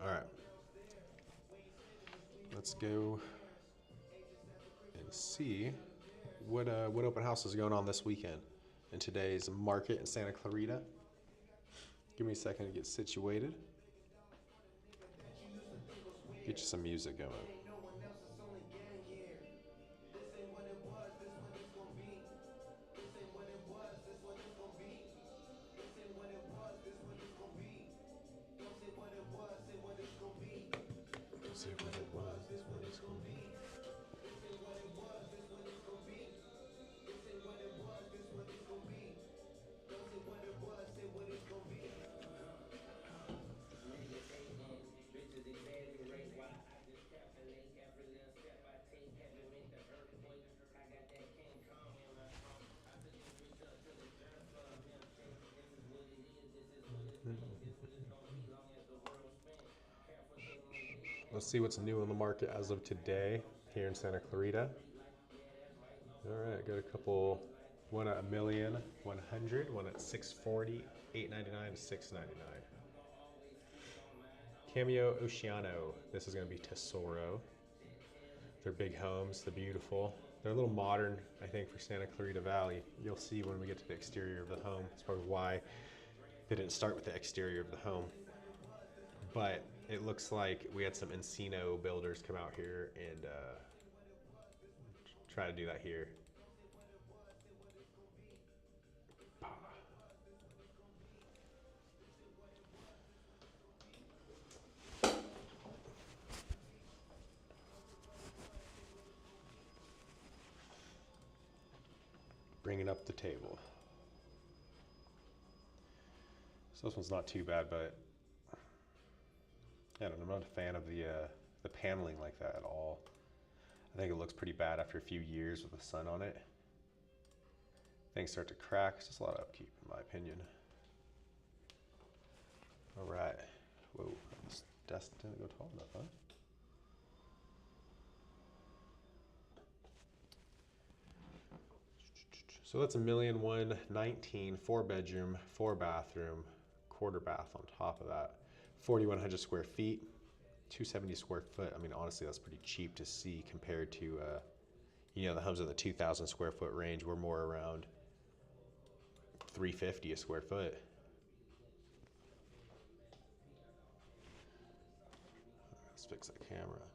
All right, let's go and see what open house is going on this weekend in today's market in Santa Clarita. Give me a second to get situated. Get you some music going. Say what it was, this what it's gonna be. Let's see what's new on the market as of today here in Santa Clarita. All right, got a couple. One at 1,100,000, one at 640, 899, 699. Cameo Oceano. This is going to be Tesoro. They're big homes. They're beautiful. They're a little modern, I think, for Santa Clarita Valley. You'll see when we get to the exterior of the home. That's probably why they didn't start with the exterior of the home. But it looks like we had some Encino builders come out here and try to do that here. Bringing up the table. So this one's not too bad, but I don't know, I'm not a fan of the paneling like that at all. I think it looks pretty bad after a few years with the sun on it. Things start to crack. It's just a lot of upkeep, in my opinion. All right. Whoa, this desk didn't go tall enough, huh? So that's 1,119,000, 4-bedroom, 4-bathroom, quarter bath on top of that. 4,100 square feet, 270 square foot. I mean, honestly, that's pretty cheap to see compared to, the homes in the 2,000 square foot range. We're more around 350 a square foot. Let's fix that camera.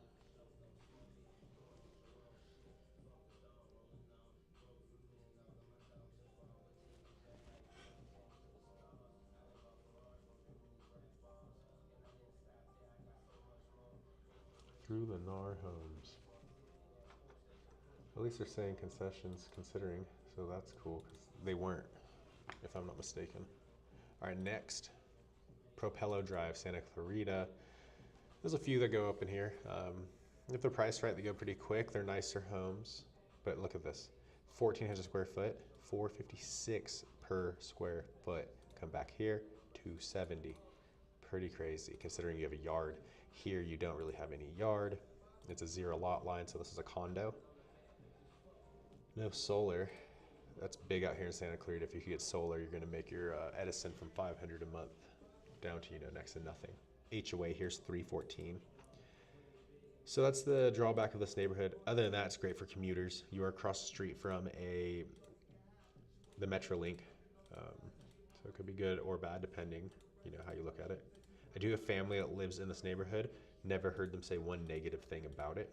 Through the NAR homes. At least they're saying concessions considering, so that's cool, because they weren't, if I'm not mistaken. All right, next, Propello Drive, Santa Clarita. There's a few that go up in here. If they're priced right, they go pretty quick. They're nicer homes, but look at this. 1,400 square foot, 456 per square foot. Come back here, 270. Pretty crazy considering you have a yard. Here you don't really have any yard. It's a 0 lot line, so this is a condo. No solar. That's big out here in Santa Clarita. If you could get solar, you're gonna make your Edison from 500 a month down to next to nothing. HOA here's 314. So that's the drawback of this neighborhood. Other than that, it's great for commuters. You are across the street from the Metrolink, so it could be good or bad depending, how you look at it. I do have family that lives in this neighborhood. Never heard them say one negative thing about it.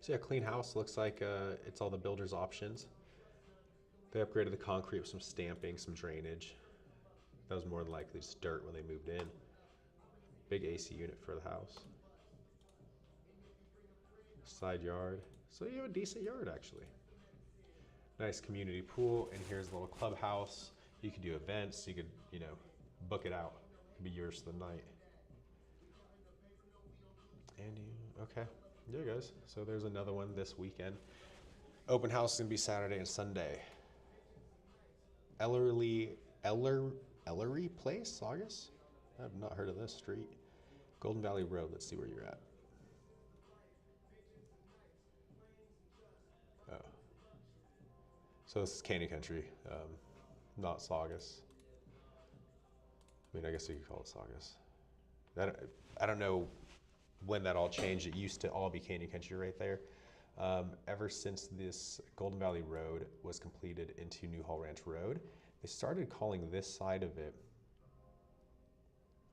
So yeah, clean house. Looks like it's all the builder's options. They upgraded the concrete with some stamping, some drainage. That was more than likely just dirt when they moved in. Big AC unit for the house. Side yard. So you have a decent yard actually. Nice community pool, and here's a little clubhouse. You could do events, you could, book it out. It could be yours for the night. And okay. There guys. So there's another one this weekend. Open house is gonna be Saturday and Sunday. Ellery Place, Saugus? I have not heard of this street. Golden Valley Road. Let's see where you're at. Oh. So this is Canyon Country, not Saugus. I mean, I guess you could call it Saugus. I don't know when that all changed. It used to all be Canyon Country right there. Ever since this Golden Valley Road was completed into New Hall Ranch Road, they started calling this side of it,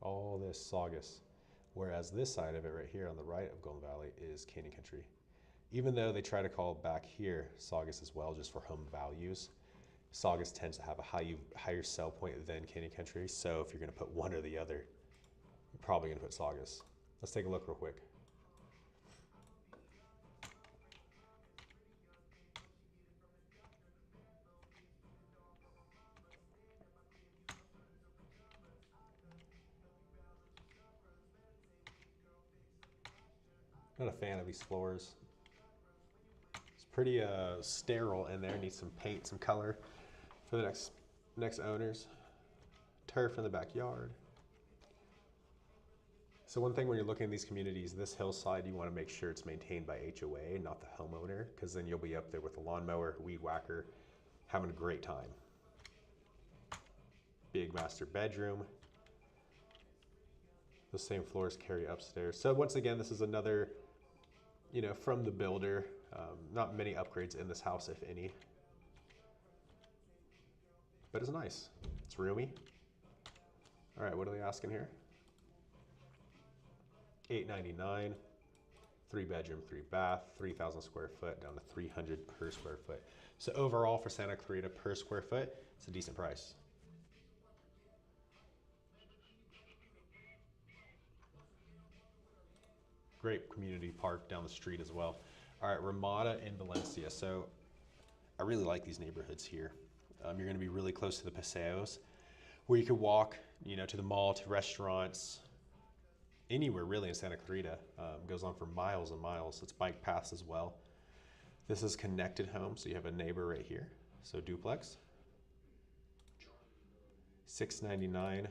all this Saugus, whereas this side of it right here on the right of Golden Valley is Canyon Country. Even though they try to call back here Saugus as well, just for home values, Saugus tends to have a higher sell point than Canyon Country. So if you're going to put one or the other, you're probably going to put Saugus. Let's take a look real quick. Not a fan of these floors. It's pretty sterile in there. Needs some paint, some color for the next owners. Turf in the backyard. So one thing when you're looking at these communities, this hillside, you want to make sure it's maintained by HOA, not the homeowner, because then you'll be up there with a lawnmower, weed whacker, having a great time. Big master bedroom. The same floors carry upstairs. So once again, this is another, from the builder. Not many upgrades in this house, if any. But it's nice. It's roomy. All right, what are they asking here? $899, 3-bedroom, 3-bath, 3,000 square foot, down to 300 per square foot. So overall for Santa Clarita per square foot, it's a decent price. Great community park down the street as well. All right, Ramada and Valencia. So I really like these neighborhoods here. You're gonna be really close to the paseos, where you could walk, to the mall, to restaurants, anywhere really in Santa Clarita. Goes on for miles and miles. It's bike paths as well. This is connected home, so you have a neighbor right here. So duplex. $699,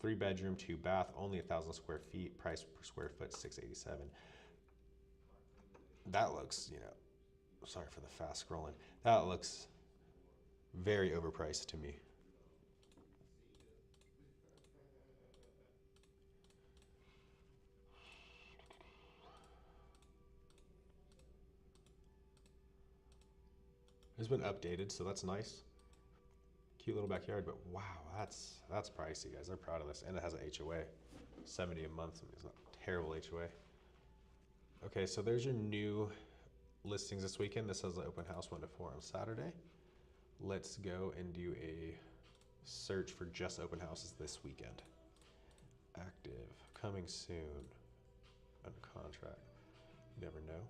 3-bedroom, 2-bath, only 1,000 square feet. Price per square foot, $687. That looks, sorry for the fast scrolling. That looks very overpriced to me. It's been updated, so that's nice. Cute little backyard, but wow, that's pricey, guys. They're proud of this, and it has an HOA, $70 a month. I mean, it's not a terrible HOA. Okay, so there's your new listings this weekend. This has the open house 1 to 4 on Saturday. Let's go and do a search for just open houses this weekend. Active, coming soon, under contract. You never know.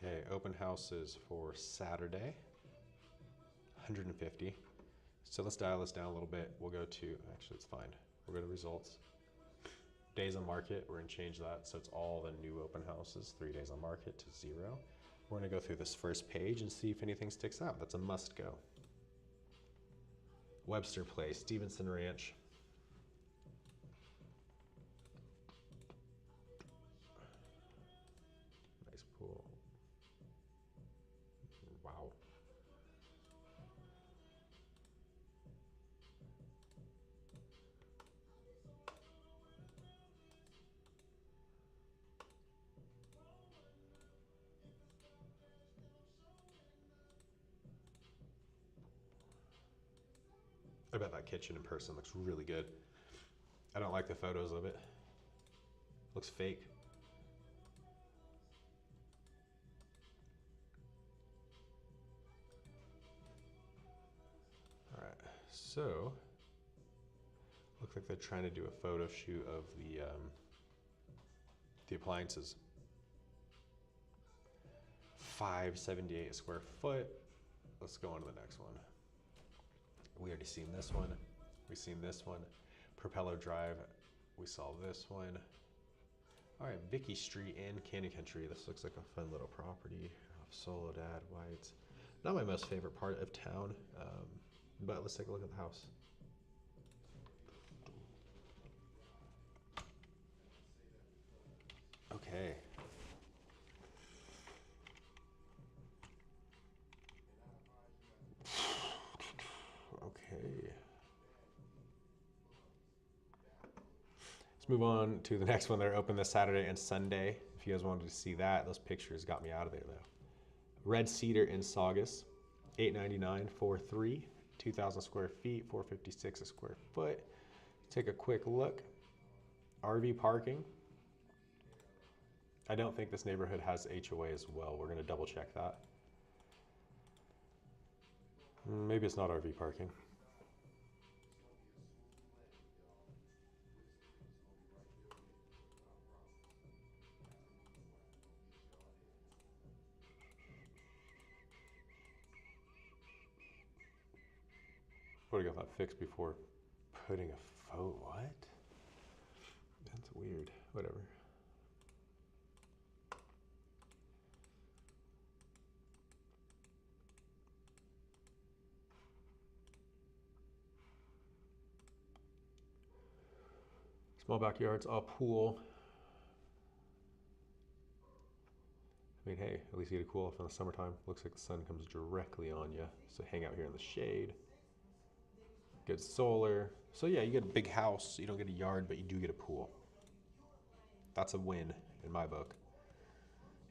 Okay, open houses for Saturday, 150. So let's dial this down a little bit. We'll go to, actually it's fine. We'll go to results. Days on market, we're gonna change that. So it's all the new open houses, 3 days on market to 0. We're gonna go through this first page and see if anything sticks out. That's a must go. Webster Place, Stevenson Ranch. Nice pool. Wow. I bet that kitchen in person looks really good. I don't like the photos of it. Looks fake. All right, so looks like they're trying to do a photo shoot of the appliances. $578 a square foot. Let's go on to the next one. We already seen this one. We've seen this one. Propeller Drive. We saw this one. All right, Vicky Street and Canyon Country. This looks like a fun little property. Soledad White. Not my most favorite part of town, but let's take a look at the house. Okay. move on to the next one. They're open this Saturday and Sunday. If you guys wanted to see that, those pictures got me out of there though. Red Cedar in Saugus, $899 for 3, 2,000 square feet, $456 a square foot. Take a quick look. RV parking. I don't think this neighborhood has HOA as well. We're gonna double check that. Maybe it's not RV parking. Would have got that fixed before putting a photo. What? That's weird. Whatever. Small backyards, a pool. I mean, hey, at least you get to cool off in the summertime. Looks like the sun comes directly on you. So hang out here in the shade. Good solar. So yeah, you get a big house. You don't get a yard, but you do get a pool. That's a win in my book.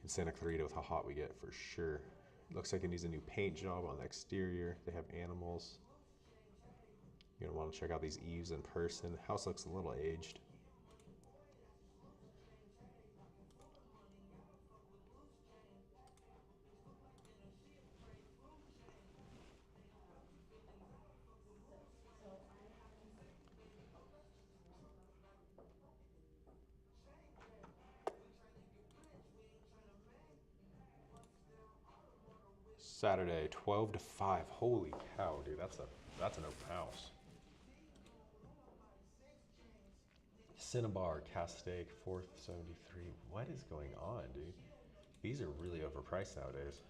In Santa Clarita with how hot we get, for sure. Looks like it needs a new paint job on the exterior. They have animals. You're gonna want to check out these eaves in person. House looks a little aged. Saturday, 12 to 5. Holy cow, dude, that's an open house. Cinnabar, Castaic, 473. What is going on, dude? These are really overpriced nowadays.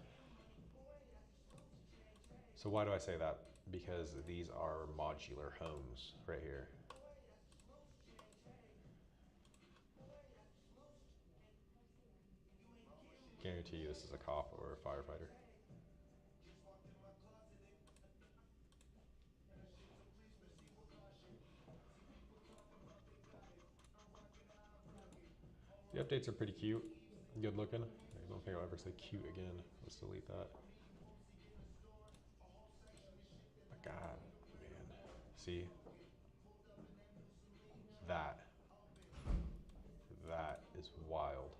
So why do I say that? Because these are modular homes right here. Guarantee you this is a cop or a firefighter. The updates are pretty cute, good looking. I don't think I'll ever say cute again. Let's delete that. But God, man, see? That is wild.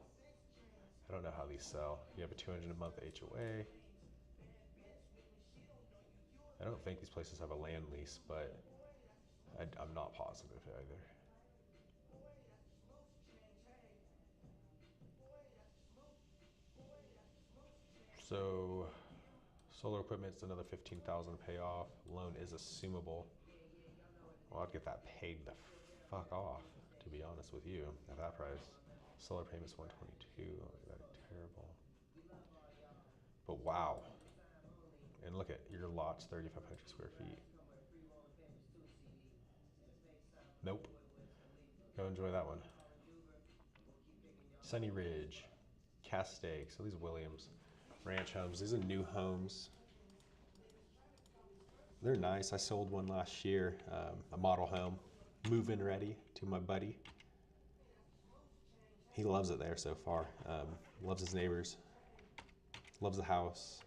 I don't know how these sell. You have a 200 a month HOA. I don't think these places have a land lease, but I'm not positive either. So solar equipment's another 15,000 to pay off. Loan is assumable. Well, I'd get that paid the fuck off, to be honest with you, at that price. Solar payment's 122. That's terrible. But wow. And look at your lot's 3,500 square feet. Nope. Go enjoy that one. Sunny Ridge, Castaic. So these Williams ranch homes. These are new homes. They're nice. I sold one last year, a model home, move-in ready to my buddy. He loves it there so far. Loves his neighbors. Loves the house.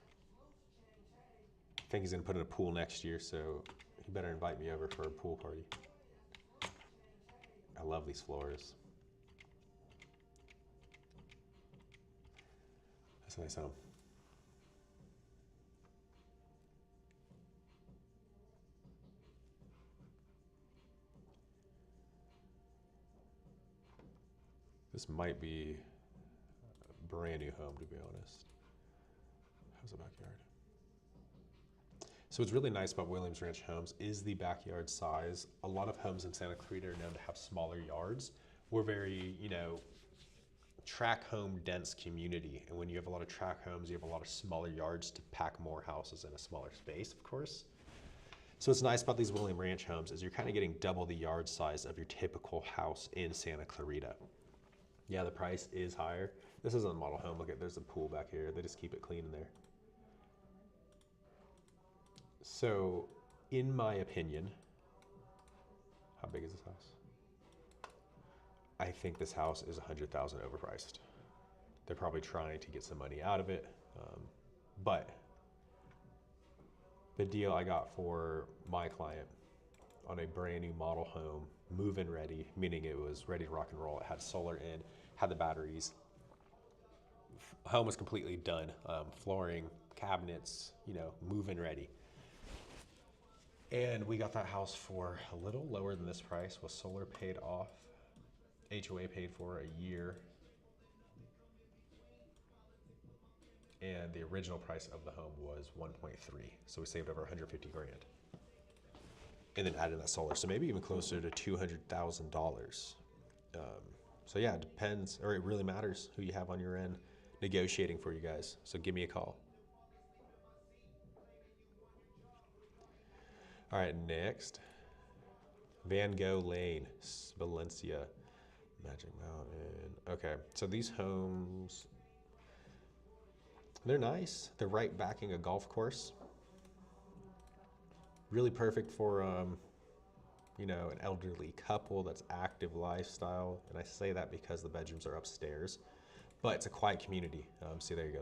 I think he's gonna put in a pool next year, so he better invite me over for a pool party. I love these floors. That's a nice home. This might be a brand new home, to be honest. How's the backyard? So what's really nice about Williams Ranch homes is the backyard size. A lot of homes in Santa Clarita are known to have smaller yards. We're very, track home dense community. And when you have a lot of track homes, you have a lot of smaller yards to pack more houses in a smaller space, of course. So what's nice about these Williams Ranch homes is you're kind of getting double the yard size of your typical house in Santa Clarita. Yeah, the price is higher. This isn't a model home. Look at, there's a pool back here. They just keep it clean in there. So, in my opinion, how big is this house? I think this house is 100,000 overpriced. They're probably trying to get some money out of it, but the deal I got for my client on a brand new model home, move-in ready, meaning it was ready to rock and roll. It had solar in, had the batteries. Home was completely done, flooring, cabinets, move-in ready. And we got that house for a little lower than this price, with solar paid off, HOA paid for a year, and the original price of the home was 1.3. So we saved over 150 grand. And then added that solar, so maybe even closer to $200,000. So yeah, it depends, or it really matters who you have on your end negotiating for you guys. So give me a call. All right, next, Van Gogh Lane, Valencia, Magic Mountain. Okay, so these homes, they're nice. They're right backing a golf course. Really perfect for an elderly couple that's active lifestyle. And I say that because the bedrooms are upstairs, but it's a quiet community. See, there you go.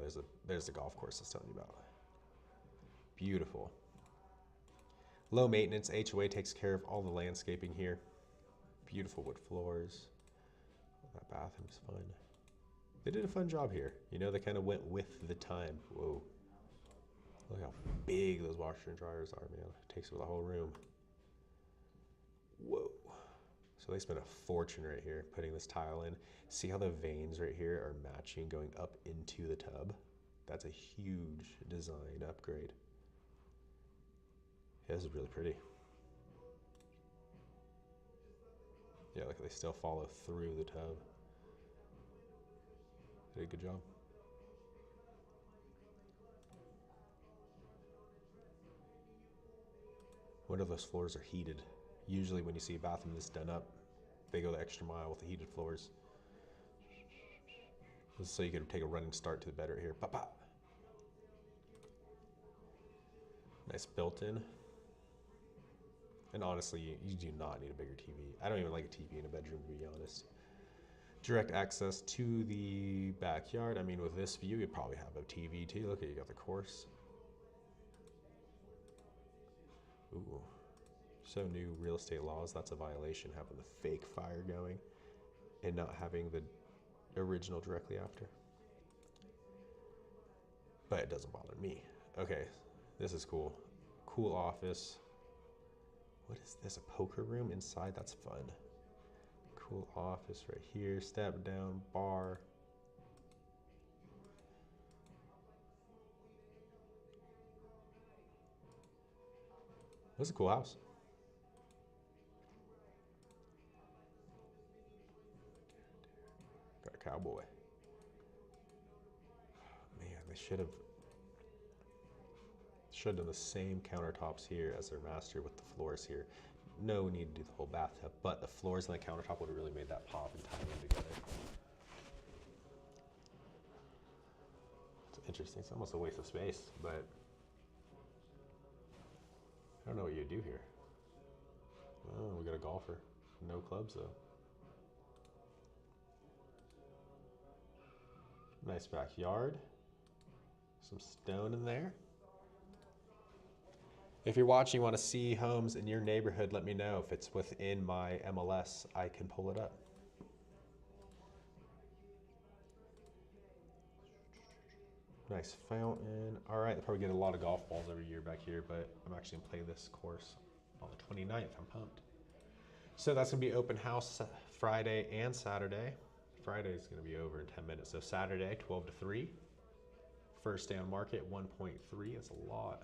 There's the golf course I was telling you about. Beautiful. Low maintenance. HOA takes care of all the landscaping here. Beautiful wood floors. That bathroom's fun. They did a fun job here. They kind of went with the time. Whoa. Look how big those washer and dryers are, man. It takes over the whole room. Whoa. So they spent a fortune right here putting this tile in. See how the veins right here are matching going up into the tub? That's a huge design upgrade. Yeah, this is really pretty. Yeah, look, they still follow through the tub. They did a good job. What if those floors are heated? Usually when you see a bathroom that's done up, they go the extra mile with the heated floors. So you can take a running start to the bed right here. Pop, pop. Nice built-in. And honestly, you do not need a bigger TV. I don't even like a TV in a bedroom, to be honest. Direct access to the backyard. I mean, with this view, you'd probably have a TV too. Look, you got the course. Ooh. So new real estate laws, that's a violation, having the fake fire going and not having the original directly after. But it doesn't bother me. Okay, this is cool. Cool office. What is this, a poker room inside? That's fun. Cool office right here, step down, bar. This is a cool house. Got a cowboy. Man, they should have done the same countertops here as their master with the floors here. No need to do the whole bathtub, but the floors and the countertop would have really made that pop and tie them together. It's interesting. It's almost a waste of space, but I don't know what you do here. Oh, we got a golfer. No clubs though. Nice backyard. Some stone in there. If you're watching, you want to see homes in your neighborhood, let me know. If it's within my MLS, I can pull it up. Nice fountain. All right, they probably get a lot of golf balls every year back here, but I'm actually gonna play this course on the 29th. I'm pumped. So that's gonna be open house Friday and Saturday. Friday's gonna be over in 10 minutes. So Saturday, 12 to 3. First day on market, 1.3. That's a lot.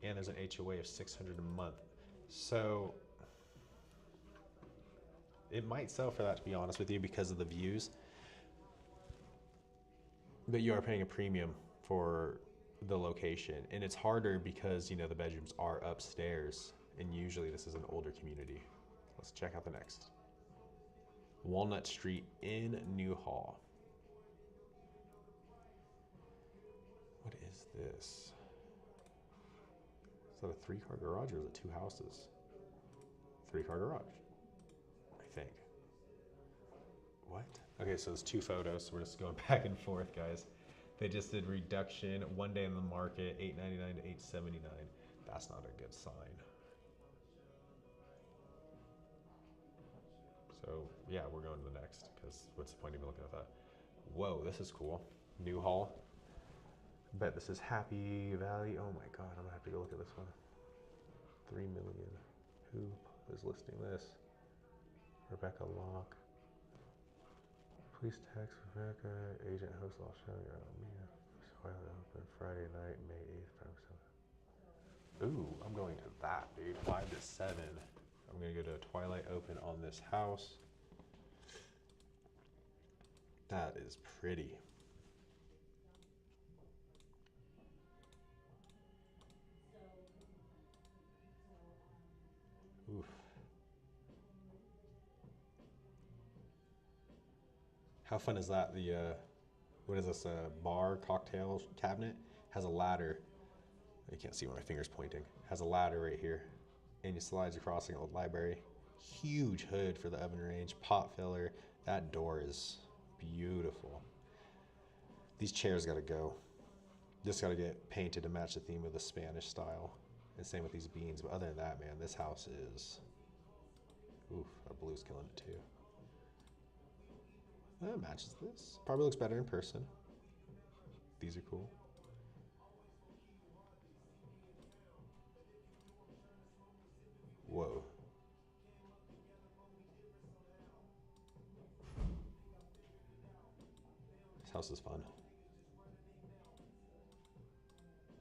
And there's an HOA of $600 a month. So it might sell for that, to be honest with you, because of the views. But you are paying a premium for the location. And it's harder because, the bedrooms are upstairs. And usually this is an older community. Let's check out the next. Walnut Street in Newhall. What is this? Is that a 3-car garage or is it 2 houses? 3-car garage, I think. What? Okay, so there's two photos. So we're just going back and forth, guys. They just did reduction, 1 day in the market, $8.99 to $8.79. That's not a good sign. So yeah, we're going to the next because what's the point even looking at that? Whoa, this is cool. New haul. Bet this is Happy Valley. Oh my God, I'm gonna have to go look at this one. 3 million. Who is listing this? Rebecca Locke. Please text Rebecca, agent host, I'll show you. Yeah. Twilight open Friday night, May 8th, 5 7. Ooh, I'm going to that, dude. 5 to 7. I'm gonna go to a Twilight open on this house. That is pretty. Oof. How fun is that? The what is this? A bar cocktail cabinet has a ladder. You can't see where my finger's pointing. Has a ladder right here, and you slides across an old library. Huge hood for the oven range, pot filler. That door is beautiful. These chairs gotta go. Just gotta get painted to match the theme of the Spanish style. And same with these beans. But other than that, man, this house is. Oof, that blue's killing it too. That matches this. Probably looks better in person. These are cool. Whoa. This house is fun.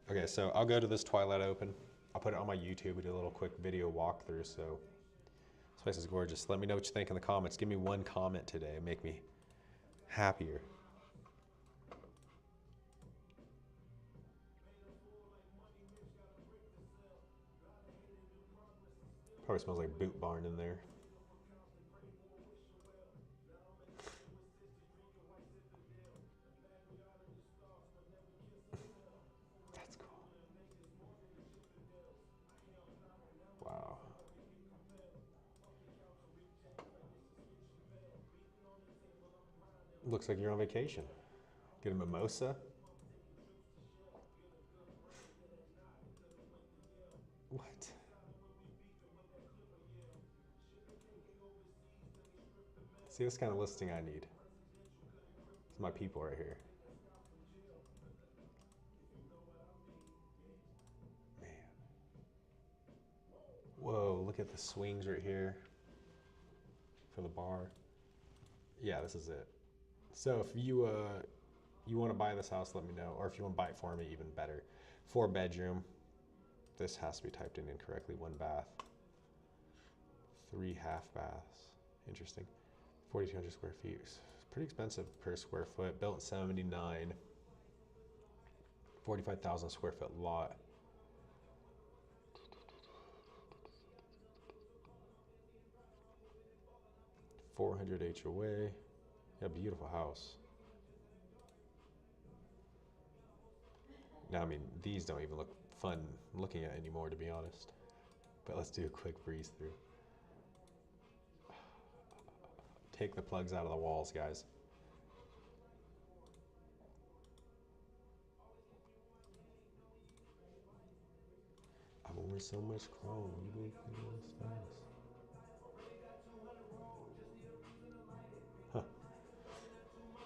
Okay, so I'll go to this Twilight open. I'll put it on my YouTube. We do a little quick video walkthrough. So this place is gorgeous. Let me know what you think in the comments. Give me one comment today. Make me happier. Probably smells like Boot Barn in there. That's cool. Wow. Looks like you're on vacation. Get a mimosa. What? See, this kind of listing I need. It's my people right here. Man. Whoa, look at the swings right here for the bar. Yeah, this is it. So if you want to buy this house, let me know. Or if you want to buy it for me, even better. 4-bedroom. This has to be typed in incorrectly. 1 bath. 3 half baths. Interesting. 4,200 square feet. It's pretty expensive per square foot. Built in 79. 45,000 square foot lot. $400 HOA. Yeah, beautiful house. Now, I mean, these don't even look fun looking at anymore, to be honest. But let's do a quick breeze through. Take the plugs out of the walls, guys. I've worn so much chrome. You make me fast. Huh.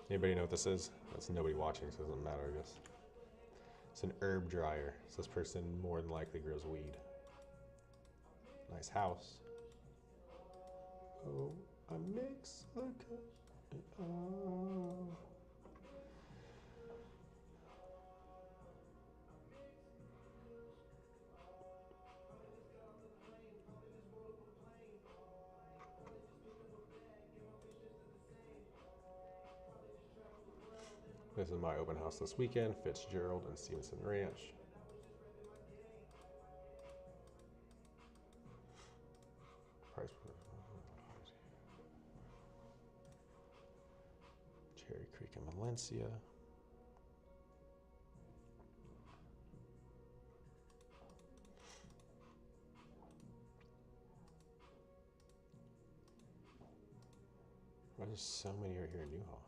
Anybody know what this is? That's nobody watching, so it doesn't matter, I guess. It's an herb dryer. So this person more than likely grows weed. Nice house. Oh, I mix like a... Oh. This is my open house this weekend, Fitzgerald and Stevenson Ranch. Price Cherry Creek and Valencia. Why There's so many right here in Newhall.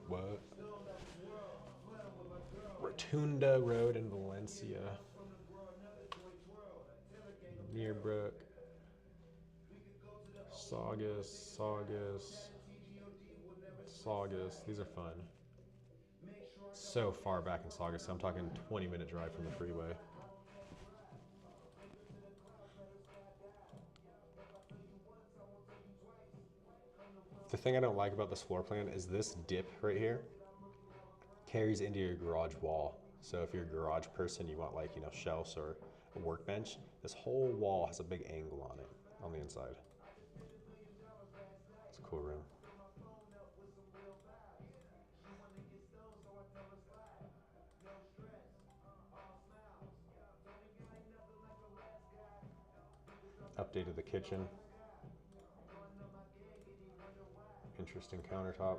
What? Rotunda Road in Valencia. Nearbrook. Saugus. These are fun. So far back in Saugus, so I'm talking 20-minute drive from the freeway. The thing I don't like about this floor plan is this dip right here carries into your garage wall. So if you're a garage person, you want like, shelves or a workbench, this whole wall has a big angle on it on the inside. It's a cool room. Updated the kitchen. Interesting countertop.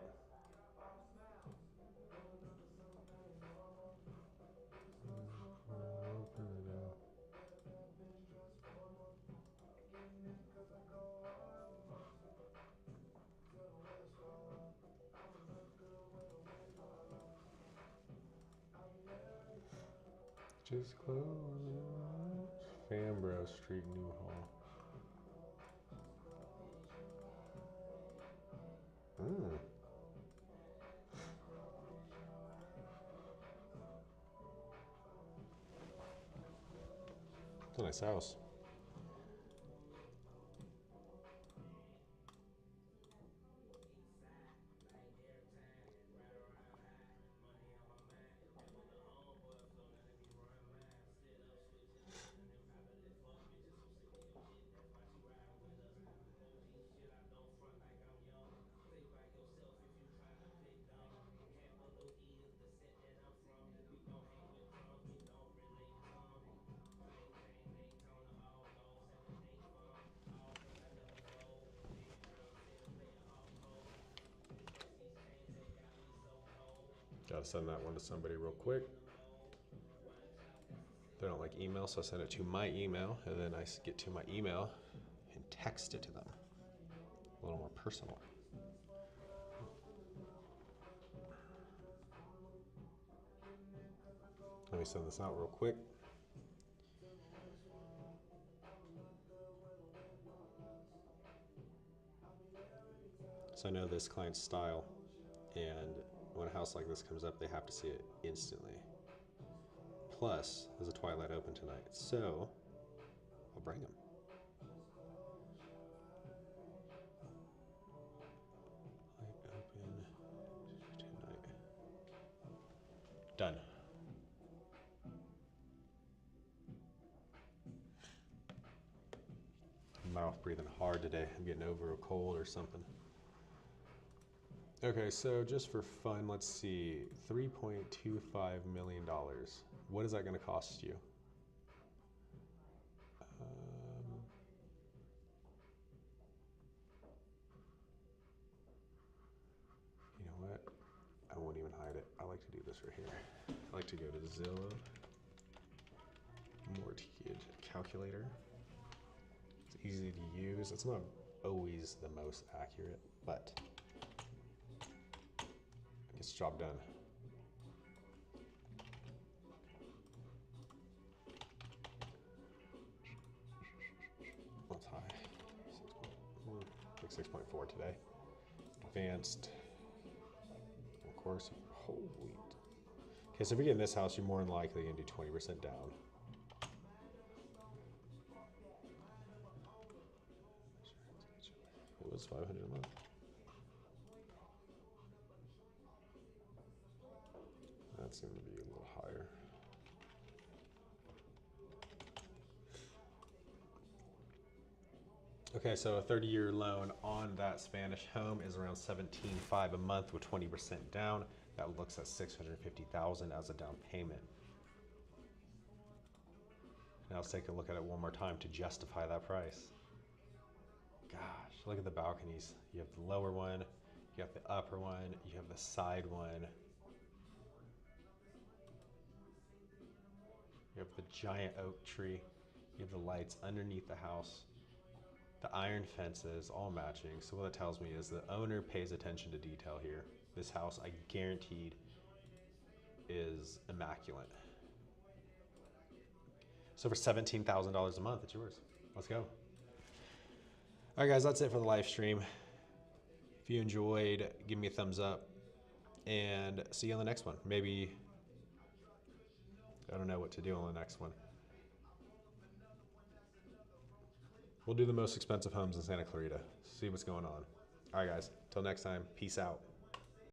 Just close. Fambro Street, Newhall. It's a nice house. Gotta send that one to somebody real quick. They don't like email, so I send it to my email, and then I get to my email and text it to them. A little more personal. Let me send this out real quick. So I know this client's style, and when a house like this comes up, they have to see it instantly. Plus, there's a Twilight open tonight, so I'll bring them. Light open tonight. Done. Mouth breathing hard today. I'm getting over a cold or something. Okay, so just for fun, let's see. $3.25 million. What is that going to cost you? You know what? I won't even hide it. I like to do this right here. I like to go to Zillow. Mortgage calculator. It's easy to use. It's not always the most accurate, but it gets the job done. What's high? Like 6.4 today. Advanced. Of course. Holy. Okay, so if you're getting this house, you're more than likely going to do 20% down. It was $500 a month. That seemed to be a little higher. Okay, so a 30-year loan on that Spanish home is around $17,500 a month with 20% down. That looks at $650,000 as a down payment. Now let's take a look at it one more time to justify that price. Gosh, look at the balconies. You have the lower one, You have the upper one, you have the side one. You have the giant oak tree. You have the lights underneath the house. The iron fences, all matching. So what that tells me is the owner pays attention to detail here. This house, I guaranteed, is immaculate. So for $17,000 a month, it's yours. Let's go. All right, guys, that's it for the live stream. If you enjoyed, give me a thumbs up and see you on the next one. Maybe, I don't know what to do on the next one. We'll do the most expensive homes in Santa Clarita. See what's going on. All right, guys, till next time, peace out.